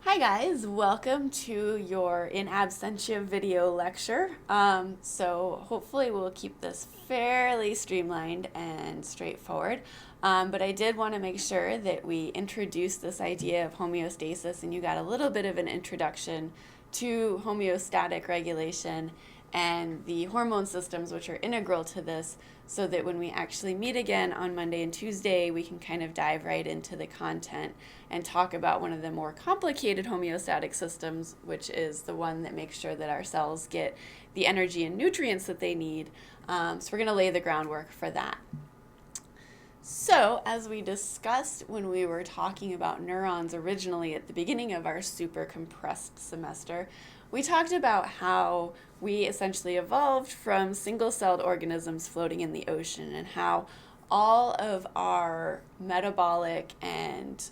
Hi guys, welcome to your in absentia video lecture. So hopefully we'll keep this fairly streamlined and straightforward. But I did want to make sure that we introduced this idea of homeostasis and you got a little bit of an introduction to homeostatic regulation and the hormone systems which are integral to this, so that when we actually meet again on Monday and Tuesday, we can kind of dive right into the content and talk about one of the more complicated homeostatic systems, which is the one that makes sure that our cells get the energy and nutrients that they need. So we're going to lay the groundwork for that. So, as we discussed when we were talking about neurons originally at the beginning of our super compressed semester, we talked about how we essentially evolved from single-celled organisms floating in the ocean, and how all of our metabolic and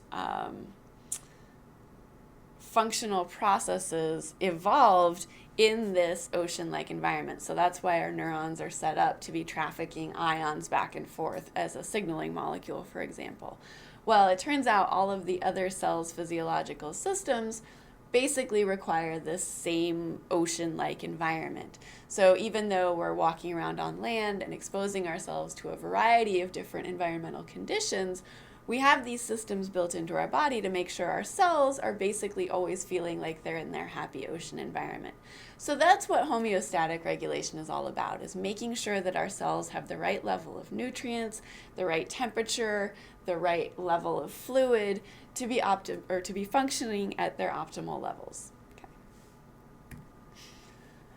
functional processes evolved in this ocean-like environment. So that's why our neurons are set up to be trafficking ions back and forth as a signaling molecule, for example. Well, it turns out all of the other cells' physiological systems basically require this same ocean-like environment. So even though we're walking around on land and exposing ourselves to a variety of different environmental conditions, we have these systems built into our body to make sure our cells are basically always feeling like they're in their happy ocean environment. So that's what homeostatic regulation is all about, is making sure that our cells have the right level of nutrients, the right temperature, the right level of fluid to be functioning at their optimal levels. Okay.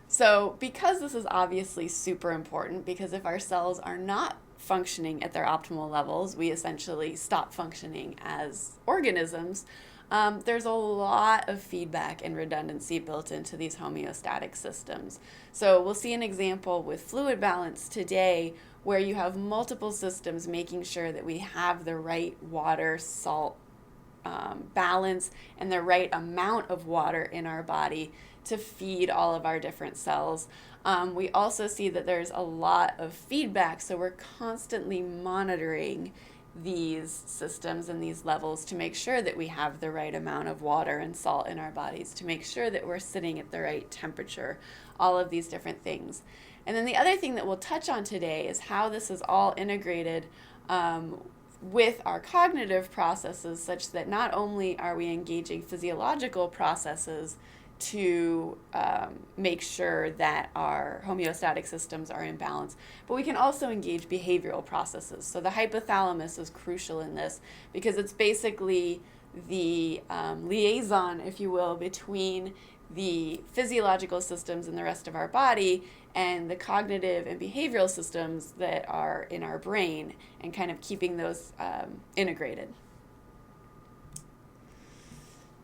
So because this is obviously super important, because if our cells are not functioning at their optimal levels, we essentially stop functioning as organisms. There's a lot of feedback and redundancy built into these homeostatic systems. So we'll see an example with fluid balance today, where you have multiple systems making sure that we have the right water salt balance and the right amount of water in our body to feed all of our different cells. We also see that there's a lot of feedback, so we're constantly monitoring these systems and these levels to make sure that we have the right amount of water and salt in our bodies, to make sure that we're sitting at the right temperature, all of these different things. And then the other thing that we'll touch on today is how this is all integrated with our cognitive processes, such that not only are we engaging physiological processes to make sure that our homeostatic systems are in balance, but we can also engage behavioral processes. So the hypothalamus is crucial in this, because it's basically the liaison, if you will, between the physiological systems in the rest of our body and the cognitive and behavioral systems that are in our brain, and kind of keeping those integrated.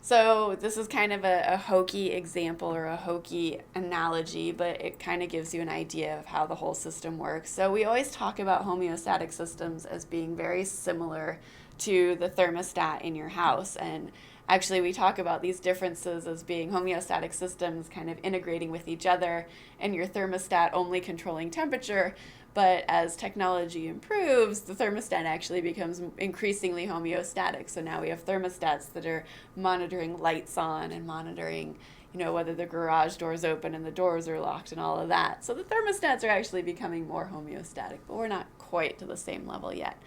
So this is kind of a hokey example or a hokey analogy, but it kind of gives you an idea of how the whole system works. So we always talk about homeostatic systems as being very similar to the thermostat in your house. And actually, we talk about these differences as being homeostatic systems kind of integrating with each other, and your thermostat only controlling temperature. But as technology improves, the thermostat actually becomes increasingly homeostatic. So now we have thermostats that are monitoring lights on and monitoring, whether the garage door's open and the doors are locked and all of that. So the thermostats are actually becoming more homeostatic, but we're not quite to the same level yet.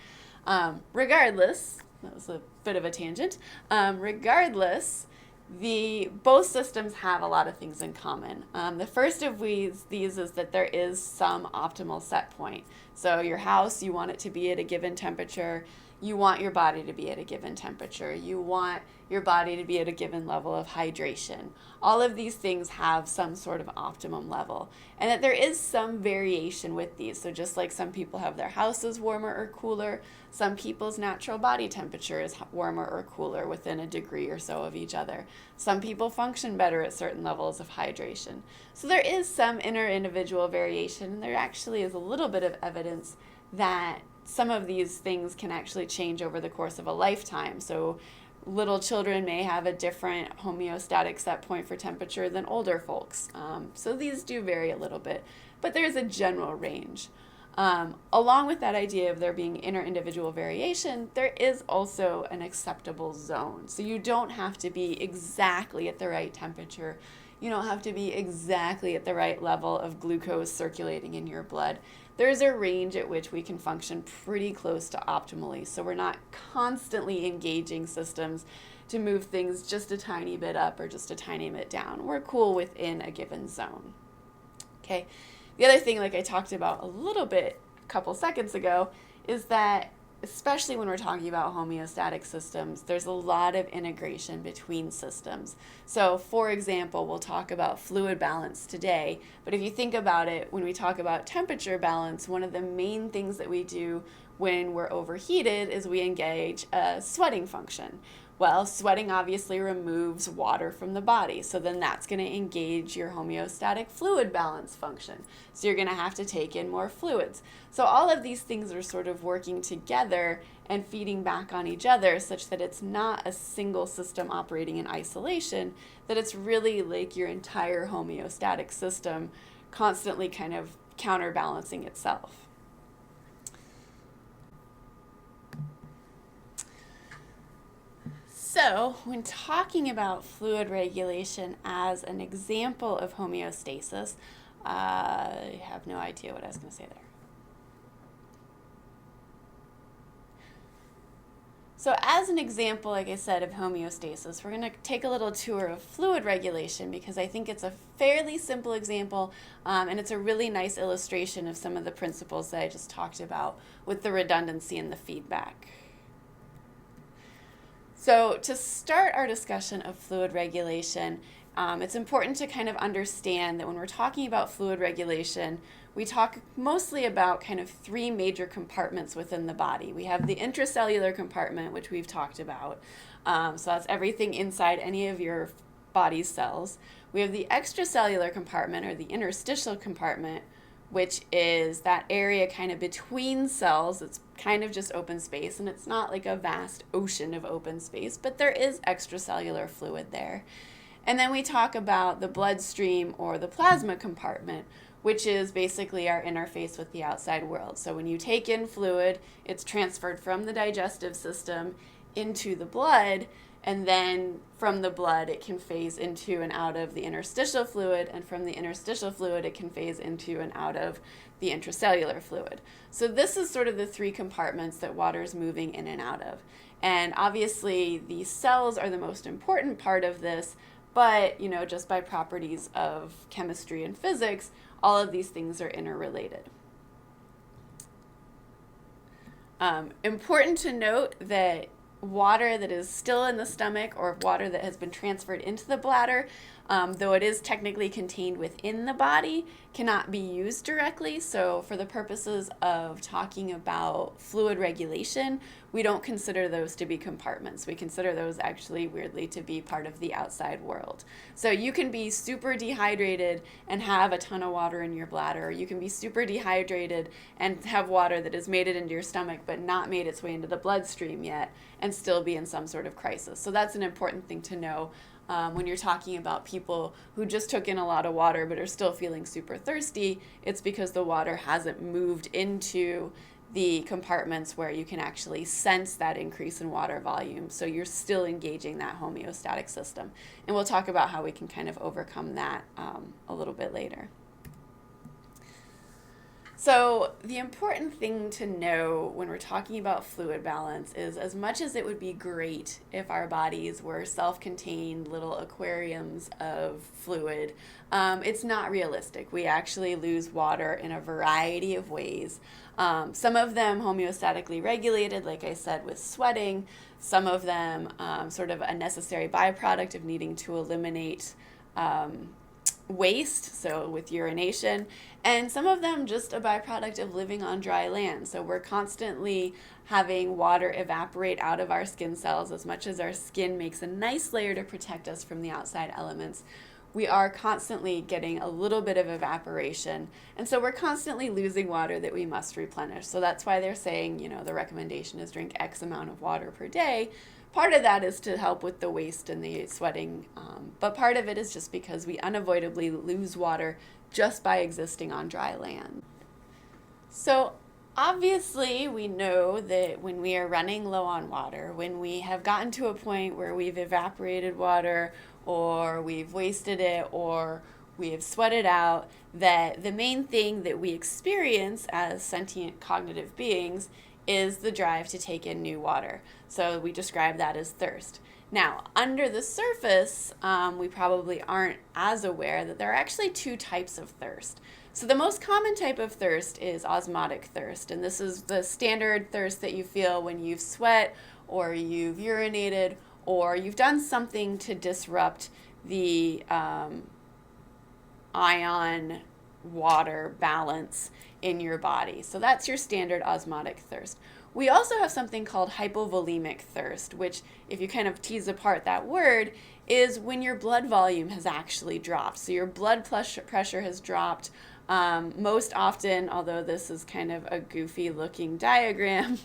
Regardless, that was a bit of a tangent. Regardless, both systems have a lot of things in common. The first of these is that there is some optimal set point. So your house, you want it to be at a given temperature. You want your body to be at a given temperature. You want your body to be at a given level of hydration. All of these things have some sort of optimum level, and that there is some variation with these. So just like some people have their houses warmer or cooler, some people's natural body temperature is warmer or cooler within a degree or so of each other. Some people function better at certain levels of hydration. So there is some inter-individual variation, and there actually is a little bit of evidence that some of these things can actually change over the course of a lifetime. So little children may have a different homeostatic set point for temperature than older folks. So these do vary a little bit, but there's a general range. Along with that idea of there being inter-individual variation, there is also an acceptable zone. So you don't have to be exactly at the right temperature. You don't have to be exactly at the right level of glucose circulating in your blood. There's a range at which we can function pretty close to optimally. So we're not constantly engaging systems to move things just a tiny bit up or just a tiny bit down. We're cool within a given zone. Okay. The other thing, like I talked about a little bit a couple seconds ago, is that especially when we're talking about homeostatic systems, there's a lot of integration between systems. So, for example, we'll talk about fluid balance today, but if you think about it, when we talk about temperature balance, one of the main things that we do when we're overheated is we engage a sweating function. Well, sweating obviously removes water from the body, so then that's going to engage your homeostatic fluid balance function. So you're going to have to take in more fluids. So all of these things are sort of working together and feeding back on each other such that it's not a single system operating in isolation, that it's really like your entire homeostatic system constantly kind of counterbalancing itself. So, when talking about fluid regulation as an example of homeostasis, I have no idea what I was going to say there. So, as an example, like I said, of homeostasis, we're going to take a little tour of fluid regulation because I think it's a fairly simple example and it's a really nice illustration of some of the principles that I just talked about with the redundancy and the feedback. So to start our discussion of fluid regulation, it's important to kind of understand that when we're talking about fluid regulation, we talk mostly about kind of three major compartments within the body. We have the intracellular compartment, which we've talked about. So that's everything inside any of your body's cells. We have the extracellular compartment, or the interstitial compartment, which is that area kind of between cells. It's kind of just open space, and it's not like a vast ocean of open space, but there is extracellular fluid there. And then we talk about the bloodstream or the plasma compartment, which is basically our interface with the outside world. So when you take in fluid, it's transferred from the digestive system into the blood, and then from the blood it can phase into and out of the interstitial fluid, and from the interstitial fluid it can phase into and out of the intracellular fluid. So this is sort of the three compartments that water is moving in and out of. And obviously the cells are the most important part of this, but just by properties of chemistry and physics, all of these things are interrelated. Important to note that water that is still in the stomach or water that has been transferred into the bladder, though it is technically contained within the body, cannot be used directly. So for the purposes of talking about fluid regulation, we don't consider those to be compartments. We consider those actually weirdly to be part of the outside world. So you can be super dehydrated and have a ton of water in your bladder. You can be super dehydrated and have water that has made it into your stomach but not made its way into the bloodstream yet and still be in some sort of crisis. So that's an important thing to know when you're talking about people who just took in a lot of water but are still feeling super thirsty. It's because the water hasn't moved into the compartments where you can actually sense that increase in water volume. So you're still engaging that homeostatic system. And we'll talk about how we can kind of overcome that a little bit later. So the important thing to know when we're talking about fluid balance is, as much as it would be great if our bodies were self-contained little aquariums of fluid, it's not realistic. We actually lose water in a variety of ways. Some of them homeostatically regulated, like I said, with sweating. Some of them sort of a necessary byproduct of needing to eliminate waste, so with urination, and some of them just a byproduct of living on dry land. So we're constantly having water evaporate out of our skin cells. As much as our skin makes a nice layer to protect us from the outside elements, we are constantly getting a little bit of evaporation, and so we're constantly losing water that we must replenish. So that's why they're saying, the recommendation is drink X amount of water per day. Part of that is to help with the waste and the sweating, but part of it is just because we unavoidably lose water just by existing on dry land. So, obviously, we know that when we are running low on water, when we have gotten to a point where we've evaporated water or we've wasted it or we have sweated out, that the main thing that we experience as sentient cognitive beings is the drive to take in new water. So, we describe that as thirst. Now, under the surface, we probably aren't as aware that there are actually two types of thirst. So the most common type of thirst is osmotic thirst, and this is the standard thirst that you feel when you've sweat or you've urinated or you've done something to disrupt the ion water balance in your body. So that's your standard osmotic thirst. We also have something called hypovolemic thirst, which, if you kind of tease apart that word, is when your blood volume has actually dropped. So your blood pressure has dropped. Most often, although this is kind of a goofy looking diagram,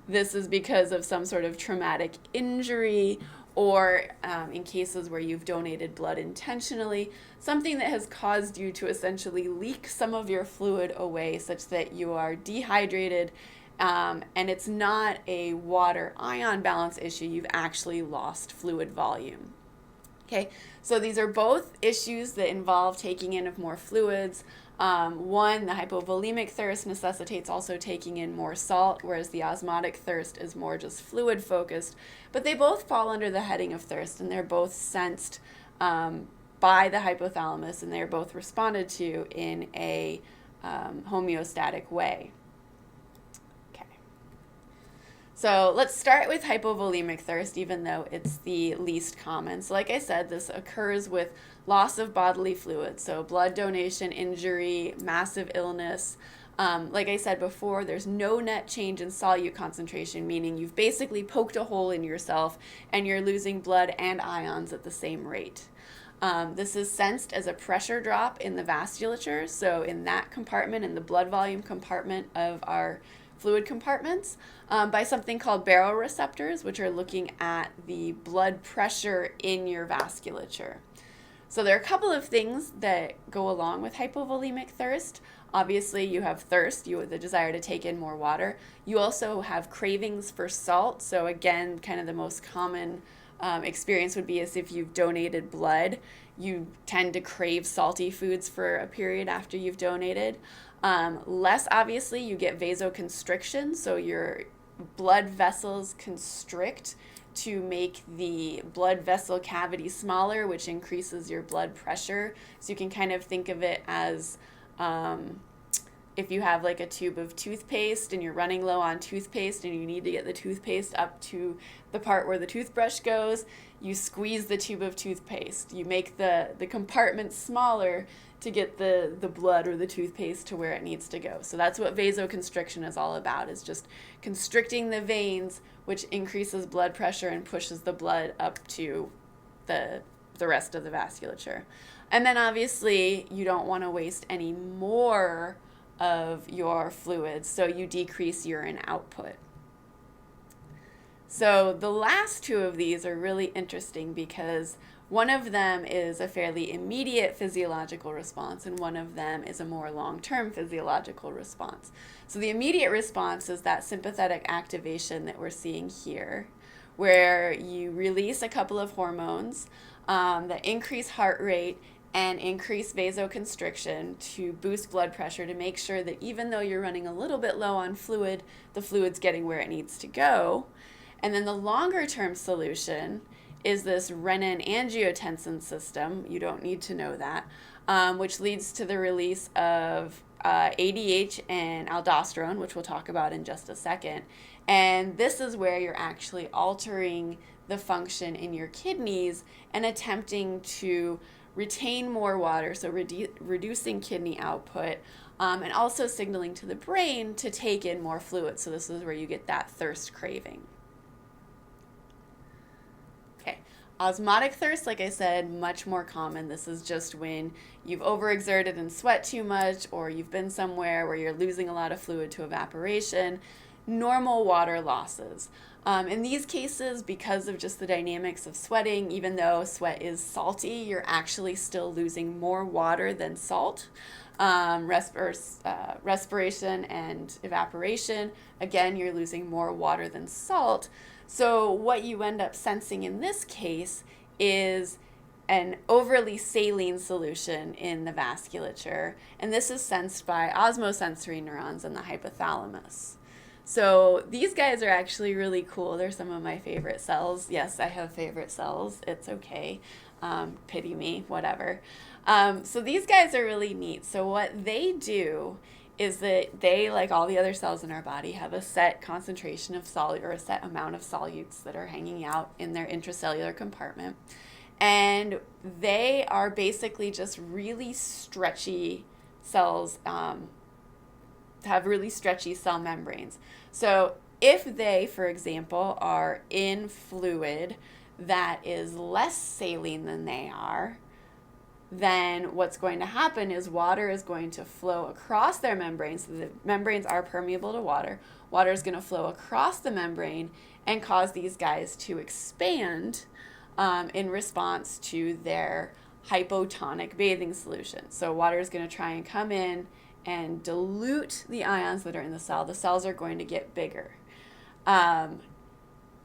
this is because of some sort of traumatic injury or in cases where you've donated blood intentionally, something that has caused you to essentially leak some of your fluid away such that you are dehydrated, and it's not a water ion balance issue. You've actually lost fluid volume. Okay, so these are both issues that involve taking in of more fluids. One, the hypovolemic thirst necessitates also taking in more salt, whereas the osmotic thirst is more just fluid focused. But they both fall under the heading of thirst, and they're both sensed by the hypothalamus, and they're both responded to in a homeostatic way. So let's start with hypovolemic thirst, even though it's the least common. So like I said, this occurs with loss of bodily fluid. So blood donation, injury, massive illness. Like I said before, there's no net change in solute concentration, meaning you've basically poked a hole in yourself and you're losing blood and ions at the same rate. This is sensed as a pressure drop in the vasculature. So in that compartment, in the blood volume compartment of our fluid compartments, by something called baroreceptors, which are looking at the blood pressure in your vasculature. So there are a couple of things that go along with hypovolemic thirst. Obviously, you have thirst, the desire to take in more water. You also have cravings for salt. So again, kind of the most common experience would be as if you've donated blood. You tend to crave salty foods for a period after you've donated. Less obviously, you get vasoconstriction, so your blood vessels constrict to make the blood vessel cavity smaller, which increases your blood pressure. So you can kind of think of it as if you have like a tube of toothpaste and you're running low on toothpaste and you need to get the toothpaste up to the part where the toothbrush goes, you squeeze the tube of toothpaste. You make the compartment smaller to get the blood or the toothpaste to where it needs to go. So that's what vasoconstriction is all about, is just constricting the veins, which increases blood pressure and pushes the blood up to the rest of the vasculature. And then obviously you don't want to waste any more of your fluids, so you decrease urine output. So the last two of these are really interesting because one of them is a fairly immediate physiological response, and one of them is a more long-term physiological response. So the immediate response is that sympathetic activation that we're seeing here, where you release a couple of hormones that increase heart rate and increase vasoconstriction to boost blood pressure to make sure that even though you're running a little bit low on fluid, the fluid's getting where it needs to go. And then the longer-term solution is this renin-angiotensin system, you don't need to know that, which leads to the release of ADH and aldosterone, which we'll talk about in just a second. And this is where you're actually altering the function in your kidneys and attempting to retain more water, so reducing kidney output, and also signaling to the brain to take in more fluid. So this is where you get that thirst craving. Osmotic thirst, like I said, much more common. This is just when you've overexerted and sweat too much, or you've been somewhere where you're losing a lot of fluid to evaporation. Normal water losses. In these cases, because of just the dynamics of sweating, even though sweat is salty, you're actually still losing more water than salt. respiration and evaporation. Again, you're losing more water than salt. So what you end up sensing in this case is an overly saline solution in the vasculature, and this is sensed by osmosensory neurons in the hypothalamus. So these guys are actually really cool. They're some of my favorite cells. Yes, I have favorite cells. It's okay. Pity me, whatever. So these guys are really neat. So what they do is that they, like all the other cells in our body, have a set concentration of solute or a set amount of solutes that are hanging out in their intracellular compartment. And they are basically just really stretchy cells, have really stretchy cell membranes. So if they, for example, are in fluid that is less saline than they are, then what's going to happen is water is going to flow across their membranes. So the membranes are permeable to water. Water is going to flow across the membrane and cause these guys to expand in response to their hypotonic bathing solution. So water is going to try and come in and dilute the ions that are in the cell. The cells are going to get bigger.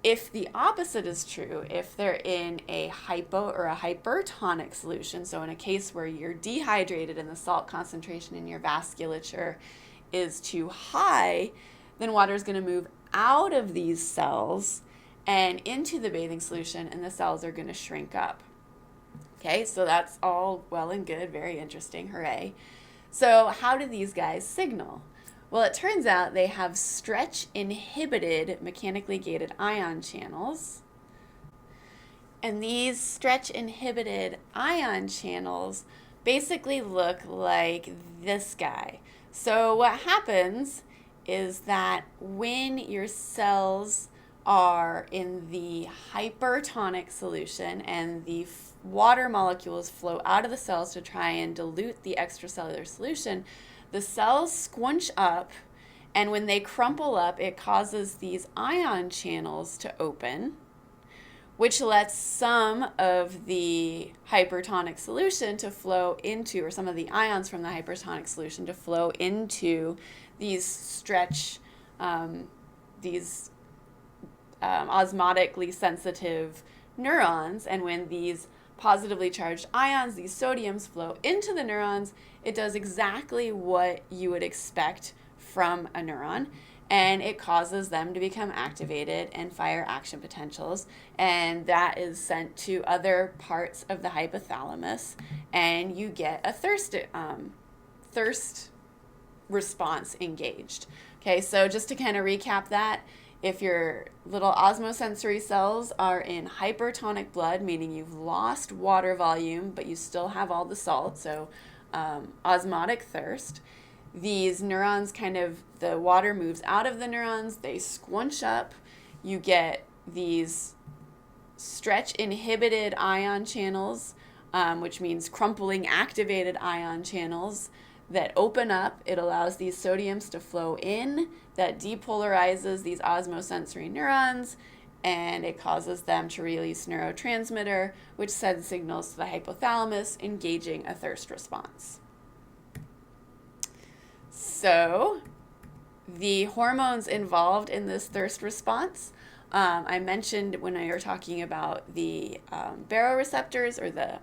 If the opposite is true, if they're in a hypo or a hypertonic solution, so in a case where you're dehydrated and the salt concentration in your vasculature is too high, then water is going to move out of these cells and into the bathing solution, and the cells are going to shrink up. Okay, so that's all well and good, very interesting, hooray. So how do these guys signal? Well, it turns out they have stretch-inhibited mechanically gated ion channels. And these stretch-inhibited ion channels basically look like this guy. So what happens is that when your cells are in the hypertonic solution and the water molecules flow out of the cells to try and dilute the extracellular solution, the cells squunch up, and when they crumple up, it causes these ion channels to open, which lets some of the hypertonic solution to flow into, or some of the ions from the hypertonic solution to flow into these osmotically sensitive neurons. And when these positively charged ions, these sodiums, flow into the neurons, it does exactly what you would expect from a neuron, and it causes them to become activated and fire action potentials, and that is sent to other parts of the hypothalamus, and you get a thirst response engaged. Okay, so just to kind of recap that, if your little osmosensory cells are in hypertonic blood, meaning you've lost water volume, but you still have all the salt, so osmotic thirst, these neurons the water moves out of the neurons, they squunch up, you get these stretch-inhibited ion channels, which means crumpling activated ion channels that open up. It allows these sodiums to flow in, that depolarizes these osmosensory neurons, and it causes them to release neurotransmitter, which sends signals to the hypothalamus, engaging a thirst response. So the hormones involved in this thirst response, I mentioned when we were talking about the baroreceptors, or the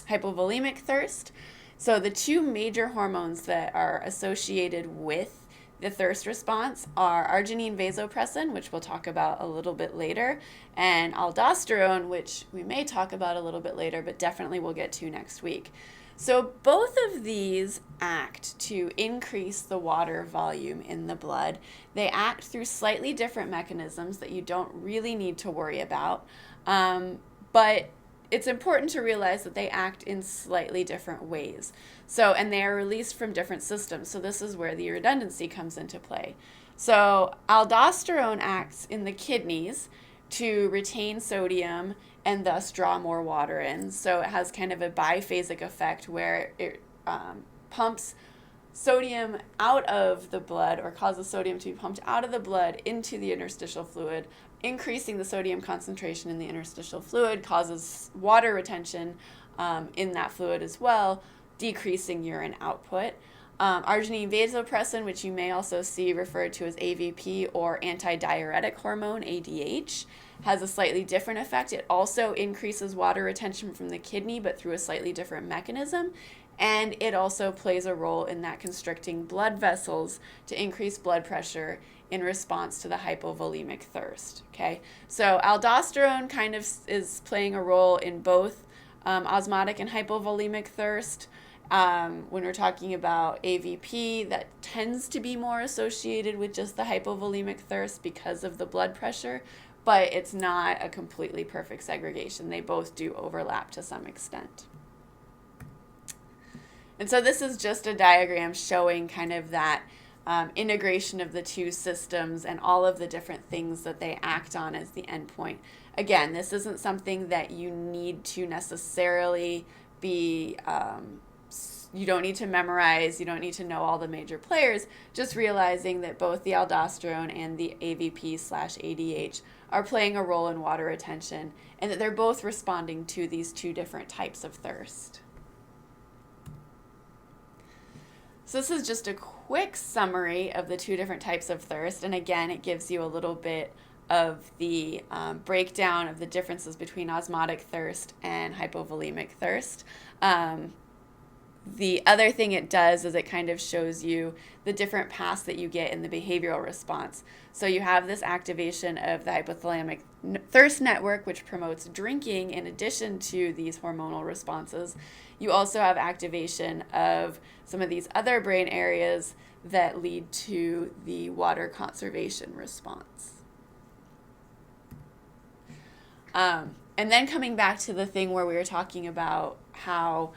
hypovolemic thirst. So the two major hormones that are associated with the thirst response are arginine vasopressin, which we'll talk about a little bit later, and aldosterone, which we may talk about a little bit later, but definitely we'll get to next week. So both of these act to increase the water volume in the blood. They act through slightly different mechanisms that you don't really need to worry about, but it's important to realize that they act in slightly different ways. So, and they are released from different systems. So this is where the redundancy comes into play. So aldosterone acts in the kidneys to retain sodium and thus draw more water in. So it has kind of a biphasic effect where it pumps sodium out of the blood, or causes sodium to be pumped out of the blood into the interstitial fluid. Increasing the sodium concentration in the interstitial fluid causes water retention in that fluid as well, decreasing urine output. Arginine vasopressin, which you may also see referred to as AVP or antidiuretic hormone, ADH, has a slightly different effect. It also increases water retention from the kidney, but through a slightly different mechanism. And it also plays a role in that constricting blood vessels to increase blood pressure in response to the hypovolemic thirst. Okay, so aldosterone kind of is playing a role in both osmotic and hypovolemic thirst. When we're talking about AVP, that tends to be more associated with just the hypovolemic thirst because of the blood pressure, but it's not a completely perfect segregation. They both do overlap to some extent. And so this is just a diagram showing kind of that integration of the two systems and all of the different things that they act on as the endpoint. Again, this isn't something that you need to necessarily be, you don't need to memorize, you don't need to know all the major players, just realizing that both the aldosterone and the AVP/ADH are playing a role in water retention and that they're both responding to these two different types of thirst. So this is just a quick summary of the two different types of thirst, and again, it gives you a little bit of the breakdown of the differences between osmotic thirst and hypovolemic thirst. The other thing it does is it kind of shows you the different paths that you get in the behavioral response. So you have this activation of the hypothalamic thirst network, which promotes drinking in addition to these hormonal responses. You also have activation of some of these other brain areas that lead to the water conservation response. And then coming back to the thing where we were talking about how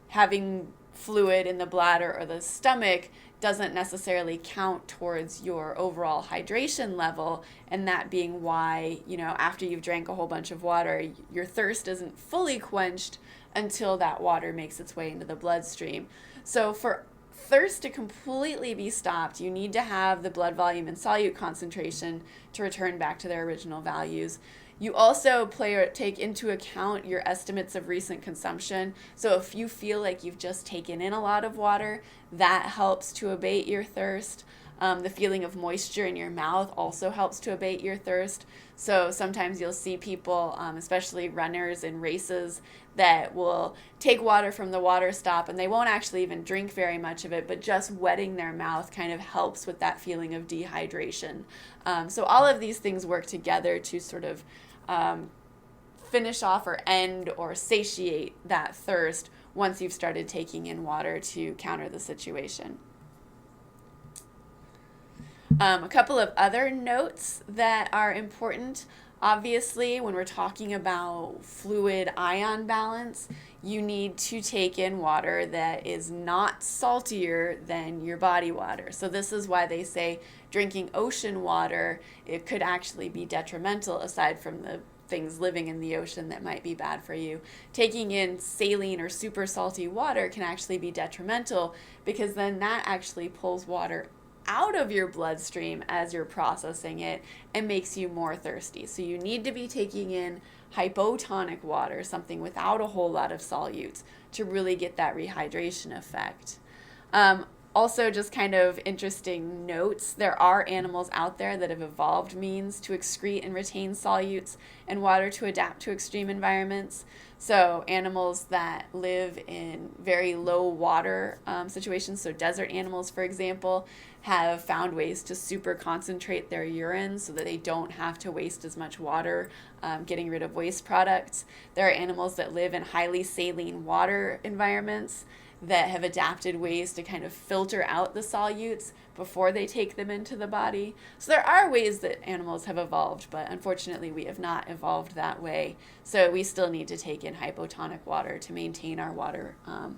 having fluid in the bladder or the stomach doesn't necessarily count towards your overall hydration level, and that being why, after you've drank a whole bunch of water, your thirst isn't fully quenched until that water makes its way into the bloodstream. So for thirst to completely be stopped, you need to have the blood volume and solute concentration to return back to their original values. You also take into account your estimates of recent consumption. So if you feel like you've just taken in a lot of water, that helps to abate your thirst. The feeling of moisture in your mouth also helps to abate your thirst. So sometimes you'll see people, especially runners in races, that will take water from the water stop and they won't actually even drink very much of it, but just wetting their mouth kind of helps with that feeling of dehydration. So all of these things work together to sort of finish off or end or satiate that thirst once you've started taking in water to counter the situation. A couple of other notes that are important. Obviously, when we're talking about fluid ion balance, you need to take in water that is not saltier than your body water. So this is why they say drinking ocean water, it could actually be detrimental aside from the things living in the ocean that might be bad for you. Taking in saline or super salty water can actually be detrimental because then that actually pulls water out of your bloodstream as you're processing it and makes you more thirsty. So you need to be taking in hypotonic water, something without a whole lot of solutes, to really get that rehydration effect. Also, just kind of interesting notes, there are animals out there that have evolved means to excrete and retain solutes and water to adapt to extreme environments. So animals that live in very low water situations, so desert animals, for example, have found ways to super concentrate their urine so that they don't have to waste as much water getting rid of waste products. There are animals that live in highly saline water environments that have adapted ways to kind of filter out the solutes before they take them into the body. So there are ways that animals have evolved, but unfortunately we have not evolved that way. So we still need to take in hypotonic water to maintain our water solubility.